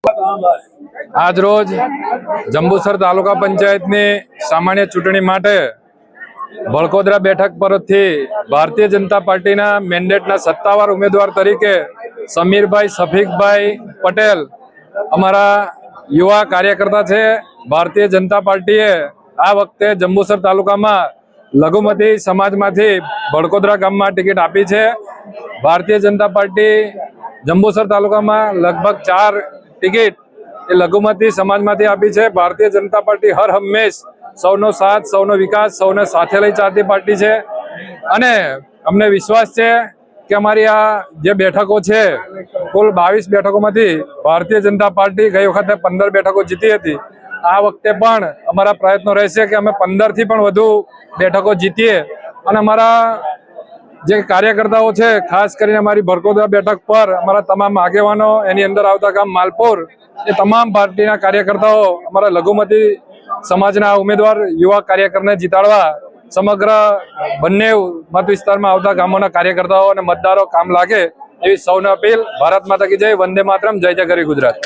આજ રોજ જંબુસર તાલુકા પંચાયતની સામાન્ય ચૂંટણી માટે ભળકોદરા બેઠક પરથી ભારતીય જનતા પાર્ટીના મેન્ડેટના સત્તાવાર ઉમેદવાર તરીકે સમીરભાઈ શફીકભાઈ પટેલ અમારા યુવા કાર્યકર્તા છે। ભારતીય જનતા પાર્ટીએ આ વખતે જંબુસર તાલુકામાં લઘુમતી સમાજમાંથી ભળકોદરા ગામમાં ટિકિટ આપી છે। ભારતીય જનતા પાર્ટી જંબુસર તાલુકામાં લગભગ 4 ટિકિટ એ લઘુમતી સમાજમાંથી આપી છે। ભારતીય જનતા પાર્ટી હર હંમેશ સૌનો સાથ, સૌનો વિકાસ, સૌને સાથે લઈ ચાલતી પાર્ટી છે અને અમને વિશ્વાસ છે કે અમારી આ જે બેઠકો છે કુલ 22 બેઠકોમાંથી ભારતીય જનતા પાર્ટી ગઈ વખતે 15 બેઠકો જીતી હતી। આ વખતે પણ અમારા પ્રયત્નો રહેશે કે અમે 15 થી પણ વધુ બેઠકો જીતીએ અને અમારા જે કાર્યકર્તાઓ છે, ખાસ કરીને અમારી ભળકોદરા બેઠક પર અમારા તમામ આગેવાનો, એની અંદર આવતા ગામ માલપુર, એ તમામ પાર્ટીના કાર્યકર્તાઓ અમારા લઘુમતી સમાજના ઉમેદવાર યુવા કાર્યકરને જીતાડવા સમગ્ર બંને મત વિસ્તારમાં આવતા ગામોના કાર્યકર્તાઓ અને મતદારો કામ લાગે એવી સૌને અપીલ। ભારત માતા કી જય, વંદે માતરમ, જય જય ગરવી ગુજરાત।